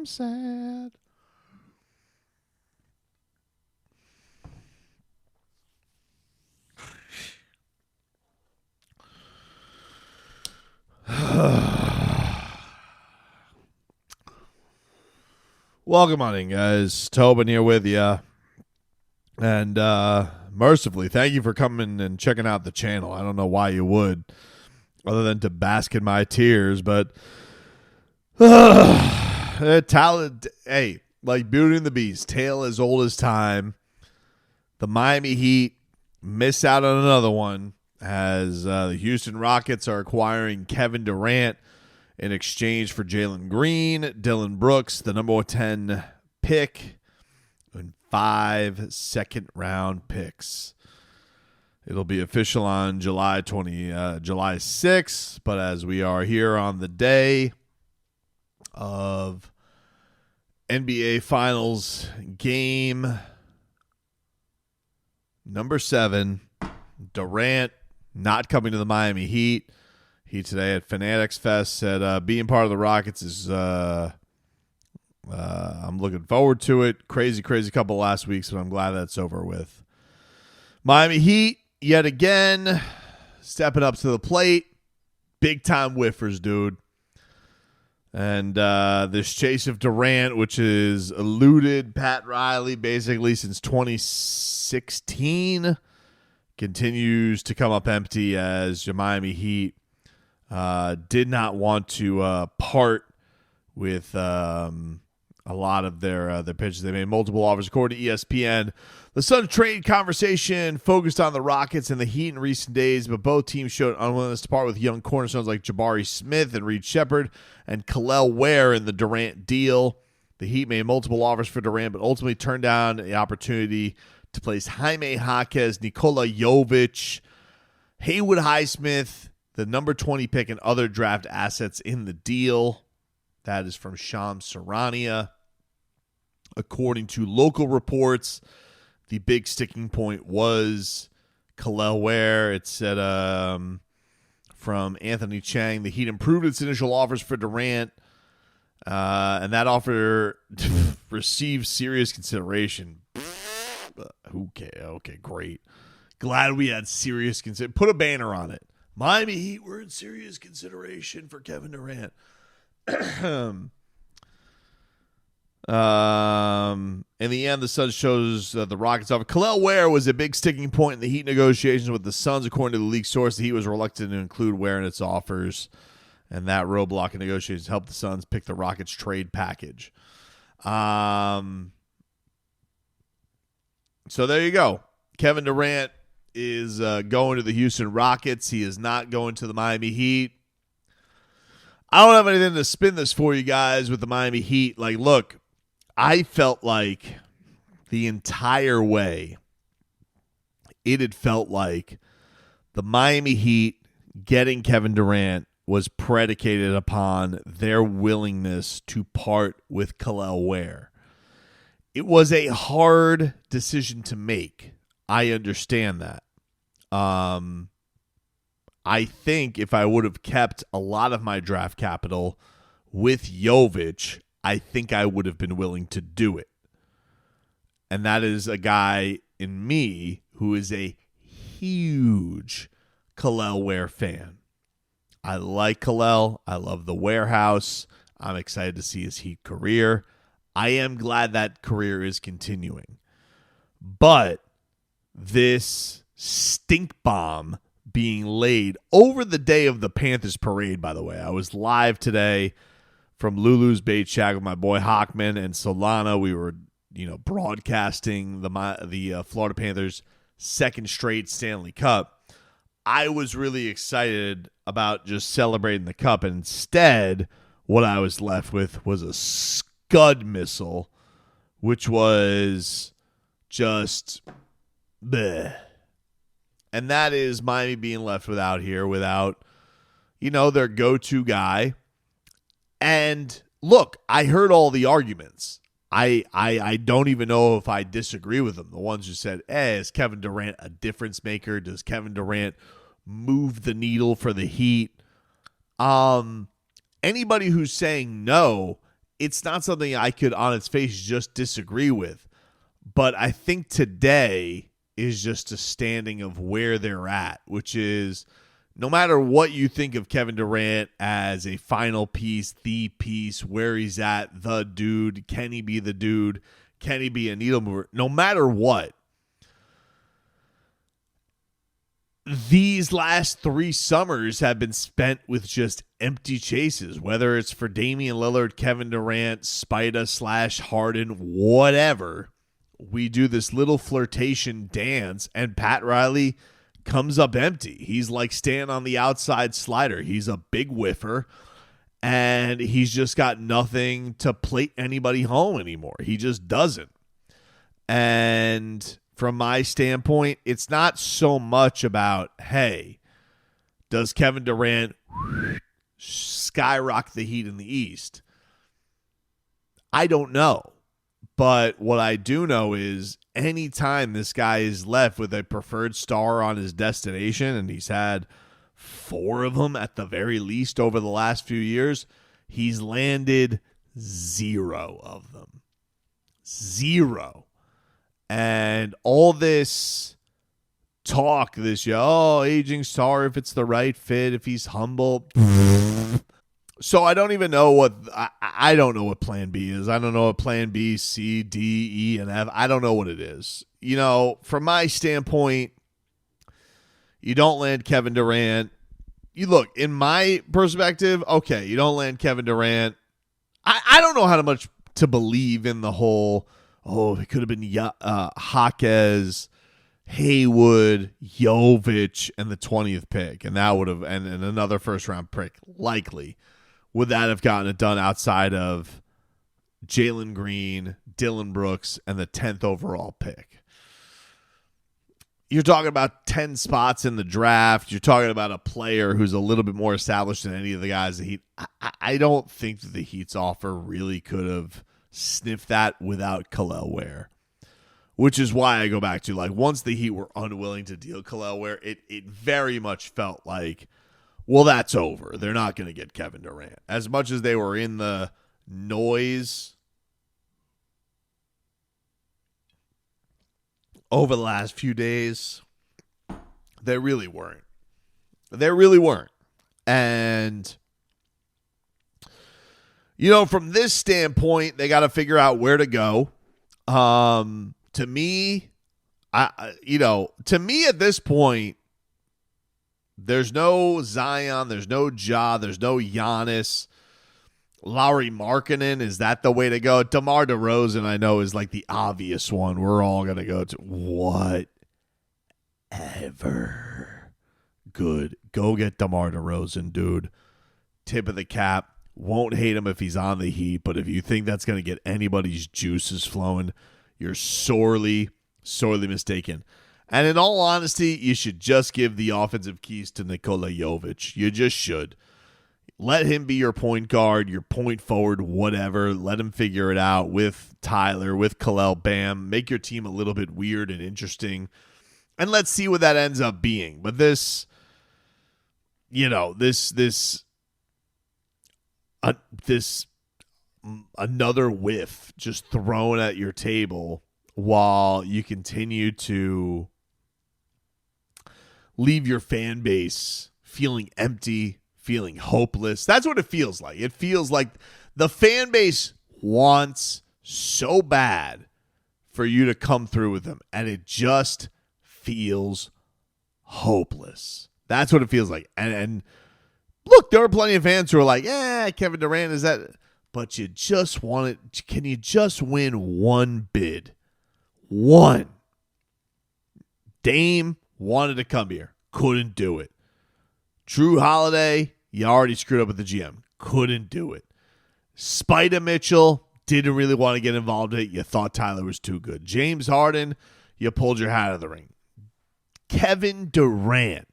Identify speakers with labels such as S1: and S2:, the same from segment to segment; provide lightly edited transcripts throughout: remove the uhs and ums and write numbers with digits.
S1: I'm sad. Welcome on in, guys. Tobin here with you. And mercifully, thank you for coming and checking out the channel. I don't know why you would, other than to bask in my tears. But talent, hey, like Beauty and the Beast, tale as old as time. The Miami Heat miss out on another one as the Houston Rockets are acquiring Kevin Durant in exchange for Jalen Green, Dylan Brooks, the number 10 pick, and 5 second-round picks. It'll be official on July 6th, but as we are here on the day of NBA Finals game number 7, Durant not coming to the Miami Heat. He today at Fanatics Fest said being part of the Rockets is I'm looking forward to it. Crazy couple last weeks, but I'm glad that's over with. Miami Heat, yet again, stepping up to the plate. Big time whiffers, dude. And this chase of Durant, which has eluded Pat Riley basically since 2016, continues to come up empty as your Miami Heat did not want to part with a lot of their pitches. They made multiple offers. According to ESPN, the Suns trade conversation focused on the Rockets and the Heat in recent days, but both teams showed unwillingness to part with young cornerstones like Jabari Smith and Reed Shepherd and Khalil Ware in the Durant deal. The Heat made multiple offers for Durant, but ultimately turned down the opportunity to place Jaime Jaquez, Nikola Jovic, Haywood Highsmith, the number 20 pick, and other draft assets in the deal. That is from Shams Charania. According to local reports, the big sticking point was Khalil Ware. It said from Anthony Chang, the Heat improved its initial offers for Durant, and that offer received serious consideration. Okay, great. Glad we had serious consideration. Put a banner on it. Miami Heat were in serious consideration for Kevin Durant. In the end, the Suns chose the Rockets off. Khalil Ware was a big sticking point in the Heat negotiations with the Suns. According to the league source, the Heat was reluctant to include Ware in its offers, and that roadblock in negotiations helped the Suns pick the Rockets trade package. So there you go. Kevin Durant is going to the Houston Rockets. He is not going to the Miami Heat. I don't have anything to spin this for you guys with the Miami Heat. Like, look, I felt like the entire way it had felt like the Miami Heat getting Kevin Durant was predicated upon their willingness to part with Khalil Ware. It was a hard decision to make. I understand that. I think if I would have kept a lot of my draft capital with Jovic, I think I would have been willing to do it. And that is a guy in me who is a huge Khalil Ware fan. I like Khalil. I love the warehouse. I'm excited to see his Heat career. I am glad that career is continuing. But this stink bomb being laid over the day of the Panthers parade, by the way. I was live today from Lulu's Bait Shack with my boy Hockman and Solana. We were, broadcasting the Florida Panthers' second straight Stanley Cup. I was really excited about just celebrating the cup, and instead, what I was left with was a Scud missile, which was just bleh. And that is Miami being left without their go-to guy. And look, I heard all the arguments. I don't even know if I disagree with them. The ones who said, is Kevin Durant a difference maker? Does Kevin Durant move the needle for the Heat? Anybody who's saying no it's not something I could on its face just disagree with. But I think today is just a standing of where they're at, which is no matter what you think of Kevin Durant as a final piece, the piece, where he's at, the dude, can he be the dude? Can he be a needle mover? No matter what, these last 3 summers have been spent with just empty chases, whether it's for Damian Lillard, Kevin Durant, Spida / Harden, whatever. We do this little flirtation dance, and Pat Riley comes up empty. He's like standing on the outside slider. He's a big whiffer, and he's just got nothing to plate anybody home anymore. He just doesn't. And from my standpoint, it's not so much about, hey, does Kevin Durant skyrocket the Heat in the East? I don't know. But what I do know is anytime this guy is left with a preferred star on his destination, and he's had 4 of them at the very least over the last few years, he's landed 0 of them. 0. And all this talk, aging star, if it's the right fit, if he's humble. So I don't even know I don't know what plan B is. I don't know what plan B, C, D, E, and F. I don't know what it is. From my standpoint, you don't land Kevin Durant. You look, in my perspective, okay, you don't land Kevin Durant. I don't know how much to believe in the whole, it could have been Jaquez, Haywood, Jovic, and the 20th pick, and that would have, and another first-round pick, likely. Would that have gotten it done outside of Jalen Green, Dylan Brooks, and the 10th overall pick? You're talking about 10 spots in the draft. You're talking about a player who's a little bit more established than any of the guys. The Heat. I don't think that the Heat's offer really could have sniffed that without Khalil Ware, which is why I go back to, once the Heat were unwilling to deal Khalil Ware, it very much felt like, well, that's over. They're not going to get Kevin Durant. As much as they were in the noise over the last few days, they really weren't. They really weren't. And, from this standpoint, they got to figure out where to go. To me, at this point, there's no Zion, there's no Ja, there's no Giannis. Lauri Markkanen, is that the way to go? DeMar DeRozan, I know, is the obvious one. We're all going to go to whatever. Good. Go get DeMar DeRozan, dude. Tip of the cap. Won't hate him if he's on the Heat, but if you think that's going to get anybody's juices flowing, you're sorely, sorely mistaken. And in all honesty, you should just give the offensive keys to Nikola Jovic. You just should. Let him be your point guard, your point forward, whatever. Let him figure it out with Tyler, with Khalil Bam. Make your team a little bit weird and interesting. And let's see what that ends up being. But this another whiff just thrown at your table while you continue to leave your fan base feeling empty, feeling hopeless. That's what it feels like. It feels like the fan base wants so bad for you to come through with them, and it just feels hopeless. That's what it feels like. And look, there are plenty of fans who are like, Kevin Durant is that, but you just want it. Can you just win one bid? One. Dame wanted to come here. Couldn't do it. Drew Holiday, you already screwed up with the GM. Couldn't do it. Spida Mitchell, didn't really want to get involved in it. You thought Tyler was too good. James Harden, you pulled your hat out of the ring. Kevin Durant.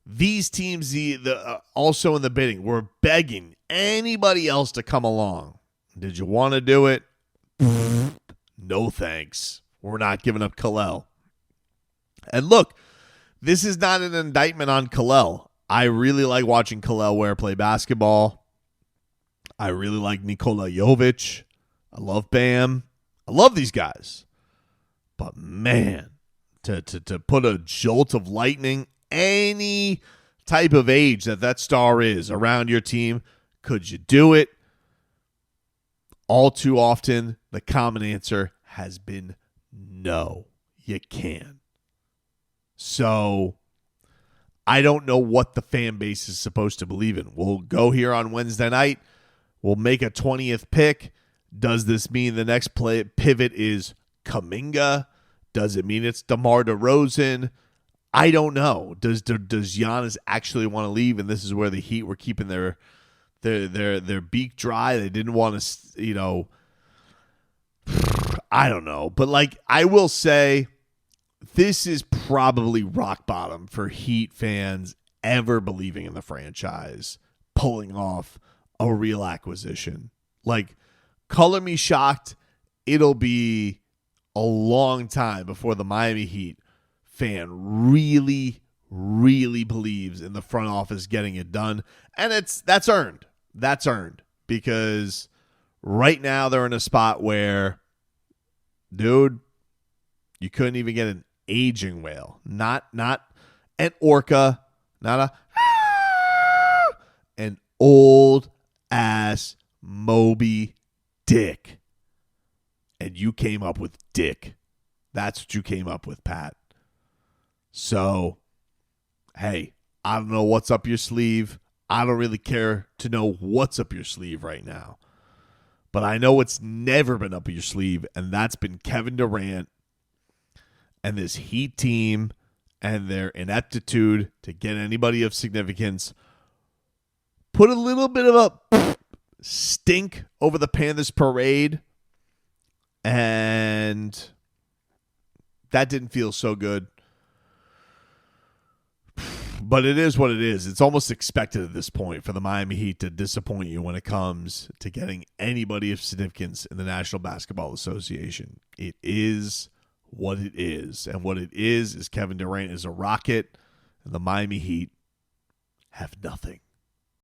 S1: These teams, also in the bidding, were begging anybody else to come along. Did you want to do it? No thanks. We're not giving up Khalil. And look, this is not an indictment on Khalil. I really like watching Khalil Ware play basketball. I really like Nikola Jovic. I love Bam. I love these guys. But man, to put a jolt of lightning, any type of age that star is around your team, could you do it? All too often, the common answer has been no, you can. So I don't know what the fan base is supposed to believe in. We'll go here on Wednesday night. We'll make a 20th pick. Does this mean the next pivot is Kuminga? Does it mean it's DeMar DeRozan? I don't know. Does Giannis actually want to leave? And this is where the Heat were keeping their beak dry. They didn't want to, I don't know. But like I will say, this is probably rock bottom for Heat fans ever believing in the franchise, pulling off a real acquisition. Like, color me shocked. It'll be a long time before the Miami Heat fan really, really believes in the front office getting it done. And that's earned. That's earned because right now they're in a spot where, dude, you couldn't even get an aging whale. Not an orca, not an old ass Moby Dick. And you came up with Dick. That's what you came up with, Pat. So, hey, I don't know what's up your sleeve. I don't really care to know what's up your sleeve right now. But I know what's never been up your sleeve, and that's been Kevin Durant and this Heat team and their ineptitude to get anybody of significance. Put a little bit of a stink over the Panthers parade, and that didn't feel so good. But it is what it is. It's almost expected at this point for the Miami Heat to disappoint you when it comes to getting anybody of significance in the National Basketball Association. It is what it is. And what it is Kevin Durant is a rocket, and the Miami Heat have nothing.